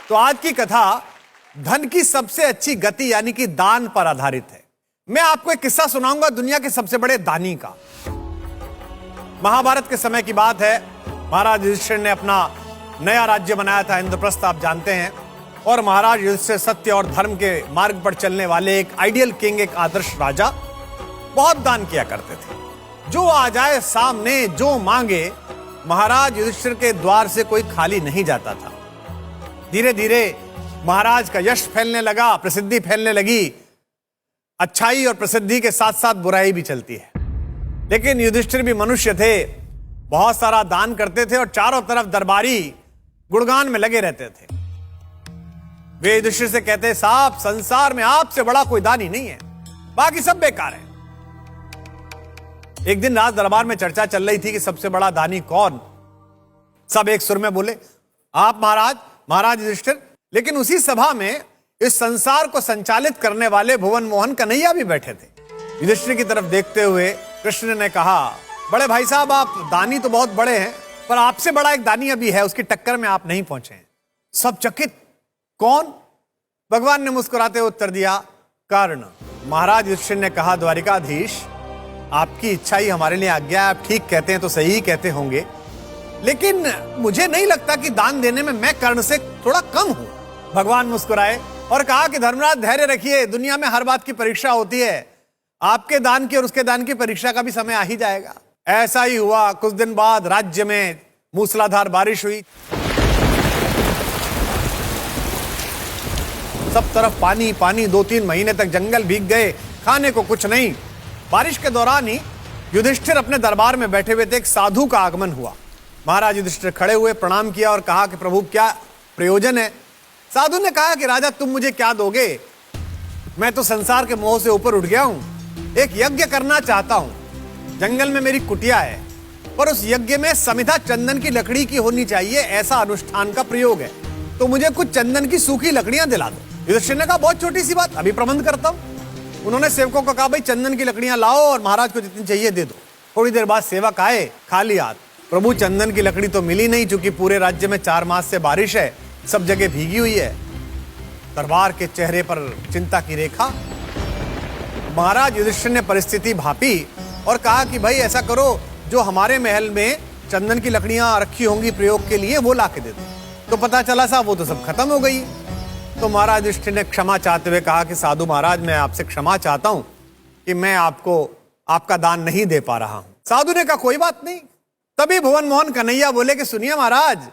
तो आज की कथा धन की सबसे अच्छी गति यानी कि दान पर आधारित है। मैं आपको एक किस्सा सुनाऊंगा दुनिया के सबसे बड़े दानी का। महाभारत के समय की बात है। महाराज युधिष्ठिर ने अपना नया राज्य बनाया था, इंद्रप्रस्थ, आप जानते हैं। और महाराज युधिष्ठिर सत्य और धर्म के मार्ग पर चलने वाले एक आइडियल किंग, एक आदर्श राजा, बहुत दान किया करते थे। जो आ जाए सामने, जो मांगे, महाराज युधिष्ठिर के द्वार से कोई खाली नहीं जाता था। धीरे धीरे महाराज का यश फैलने लगा, प्रसिद्धि फैलने लगी। अच्छाई और प्रसिद्धि के साथ साथ बुराई भी चलती है। लेकिन युधिष्ठिर भी मनुष्य थे, बहुत सारा दान करते थे और चारों तरफ दरबारी गुणगान में लगे रहते थे। वे युधिष्ठिर से कहते, साहब, संसार में आपसे बड़ा कोई दानी नहीं है, बाकी सब बेकार है। एक दिन राज दरबार में चर्चा चल रही थी कि सबसे बड़ा दानी कौन। सब एक सुर में बोले, आप महाराज युधिष्ठिर। लेकिन उसी सभा में इस संसार को संचालित करने वाले भुवन मोहन कन्हैया भी बैठे थे। युधिष्ठिर की तरफ देखते हुए कृष्ण ने कहा, बड़े भाई साहब, आप दानी तो बहुत बड़े हैं, पर आपसे बड़ा एक दानी अभी है, उसकी टक्कर में आप नहीं पहुंचे हैं। सब चकित, कौन? भगवान ने मुस्कुराते हुए उत्तर दिया, कर्ण। महाराज युधिष्ठिर ने कहा, द्वारिकाधीश, आपकी इच्छा ही हमारे लिए आज्ञा है। आप ठीक कहते हैं तो सही ही कहते होंगे, लेकिन मुझे नहीं लगता कि दान देने में मैं कर्ण से थोड़ा कम हूं। भगवान मुस्कुराए और कहा कि धर्मराज, धैर्य रखिए, दुनिया में हर बात की परीक्षा होती है। आपके दान की और उसके दान की परीक्षा का भी समय आ ही जाएगा। ऐसा ही हुआ। कुछ दिन बाद राज्य में मूसलाधार बारिश हुई। सब तरफ पानी पानी, 2-3 महीने तक जंगल भीग गए, खाने को कुछ नहीं। बारिश के दौरान ही युधिष्ठिर अपने दरबार में बैठे हुए थे। एक साधु का आगमन हुआ। महाराज युधिष्ठिर खड़े हुए, प्रणाम किया और कहा कि प्रभु, क्या प्रयोजन है? साधु ने कहा कि राजा, तुम मुझे क्या दोगे? मैं तो संसार के मोह से ऊपर उठ गया हूं। एक यज्ञ करना चाहता हूं। जंगल में मेरी कुटिया है, पर उस यज्ञ में समिधा चंदन की लकड़ी की होनी चाहिए, ऐसा अनुष्ठान का प्रयोग है। तो मुझे कुछ चंदन की सूखी लकड़ियां दिला दो। युधिष्ठिर ने कहा, बहुत छोटी सी बात, अभी प्रबंध करता हूं। उन्होंने सेवकों को कहा, भाई चंदन की लकड़ियां लाओ और महाराज को जितनी चाहिए दे दो। थोड़ी देर बाद सेवक आए, खाली हाथ। प्रभु, चंदन की लकड़ी तो मिली नहीं, चूंकि पूरे राज्य में 4 मास से बारिश है, सब जगह भीगी हुई है। दरबार के चेहरे पर चिंता की रेखा। महाराज युधिष्ठिर ने परिस्थिति भापी और कहा कि भाई ऐसा करो, जो हमारे महल में चंदन की लकड़ियां रखी होंगी प्रयोग के लिए, वो ला के दे दो। तो पता चला साहब, वो तो सब खत्म हो गई। तो महाराज युधिष्ठिर ने क्षमा चाहते हुए कहा कि साधु महाराज, मैं आपसे क्षमा चाहता हूं कि मैं आपको आपका दान नहीं दे पा रहा हूं। साधु ने कहा, कोई बात नहीं। तभी भुवन मोहन कन्हैया बोले कि सुनिए महाराज,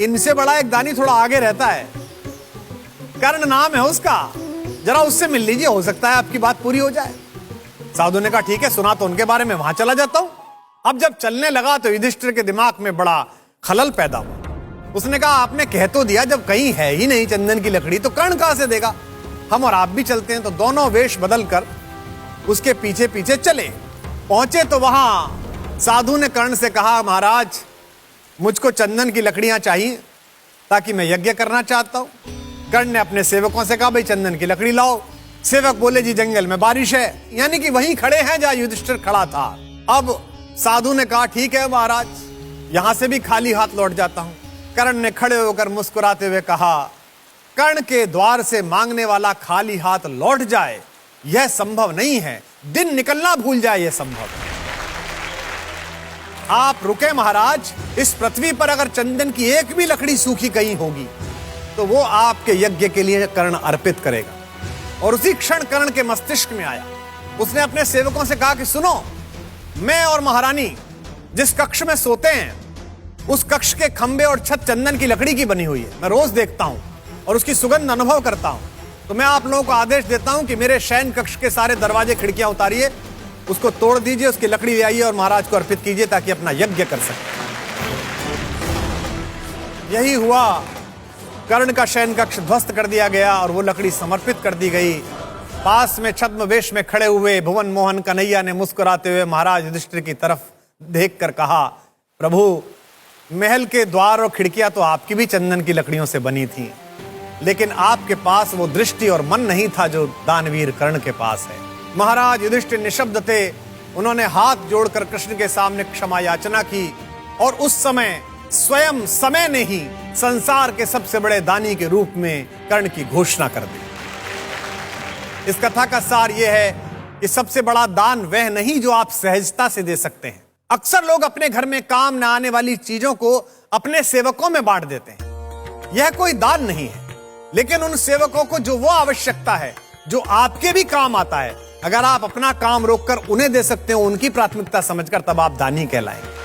इनसे बड़ा एक दानी थोड़ा आगे रहता है, कर्ण नाम है उसका, जरा उससे मिल लीजिए, हो सकता है आपकी बात पूरी हो जाए। साधु ने कहा, ठीक है, सुना तो उनके बारे में, वहां चला जाता हूं। अब जब चलने लगा तो युधिष्ठिर के दिमाग में बड़ा खलल पैदा हुआ। उसने कहा, आपने कह तो दिया, जब कहीं है ही नहीं चंदन की लकड़ी, तो कर्ण कहां से देगा? हम और आप भी चलते हैं। तो दोनों वेश बदलकर उसके पीछे पीछे चले। पहुंचे तो वहां साधु ने कर्ण से कहा, महाराज, मुझको चंदन की लकड़ियां चाहिए, ताकि मैं यज्ञ करना चाहता हूं। कर्ण ने अपने सेवकों से कहा, भाई चंदन की लकड़ी लाओ। सेवक बोले, जी जंगल में बारिश है, यानी कि वहीं खड़े हैं जहां युधिष्ठिर खड़ा था। अब साधु ने कहा, ठीक है महाराज, यहां से भी खाली हाथ लौट जाता हूं। कर्ण ने खड़े होकर मुस्कुराते हुए कहा, कर्ण के द्वार से मांगने वाला खाली हाथ लौट जाए, यह संभव नहीं है। दिन निकलना भूल जाए, यह संभव है। आप रुके महाराज, इस पृथ्वी पर अगर चंदन की एक भी लकड़ी सूखी कहीं होगी, तो वो आपके यज्ञ के लिए कर्ण अर्पित करेगा। और उसी क्षण कर्ण के मस्तिष्क में आया। उसने अपने सेवकों से कहा कि सुनो, मैं और महारानी जिस कक्ष में सोते हैं, उस कक्ष के खंबे और छत चंदन की लकड़ी की बनी हुई है। मैं रोज देखता हूं और उसकी सुगंध अनुभव करता हूं। तो मैं आप लोगों को आदेश देता हूं कि मेरे शयन कक्ष के सारे दरवाजे खिड़कियां उतारिए, उसको तोड़ दीजिए, उसकी लकड़ी ले आइए और महाराज को अर्पित कीजिए, ताकि अपना यज्ञ कर सके। यही हुआ। कर्ण का शयन कक्ष ध्वस्त कर दिया गया और वो लकड़ी समर्पित कर दी गई। पास में छद्मवेश में खड़े हुए भुवन मोहन कन्हैया ने मुस्कुराते हुए महाराज युधिष्ठिर की तरफ देखकर कहा, प्रभु, महल के द्वार और खिड़कियां तो आपकी भी चंदन की लकड़ियों से बनी थी, लेकिन आपके पास वो दृष्टि और मन नहीं था जो दानवीर कर्ण के पास है। महाराज युधिष्ठिर निशब्द थे। उन्होंने हाथ जोड़कर कृष्ण के सामने क्षमा याचना की और उस समय स्वयं समय ने ही संसार के सबसे बड़े दानी के रूप में कर्ण की घोषणा कर दी। इस कथा का सार यह है कि सबसे बड़ा दान वह नहीं जो आप सहजता से दे सकते हैं। अक्सर लोग अपने घर में काम न आने वाली चीजों को अपने सेवकों में बांट देते हैं। यह कोई दान नहीं है, लेकिन उन सेवकों को जो वो आवश्यकता है जो आपके भी काम आता है, अगर आप अपना काम रोककर उन्हें दे सकते हो, उनकी प्राथमिकता समझकर, तब आप दानी कहलाएंगे।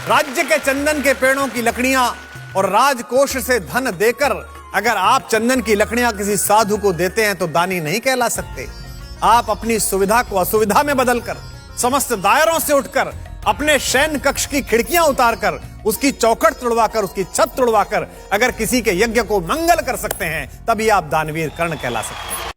राज्य के चंदन के पेड़ों की लकड़ियां और राजकोष से धन देकर अगर आप चंदन की लकड़ियां किसी साधु को देते हैं तो दानी नहीं कहला सकते। आप अपनी सुविधा को असुविधा में बदलकर, समस्त दायरों से उठकर, अपने शयन कक्ष की खिड़कियां उतारकर, उसकी चौखट तोड़वाकर, उसकी छत तोड़वाकर अगर किसी के यज्ञ को मंगल कर सकते हैं, तभी आप दानवीर कर्ण कहला सकते हैं।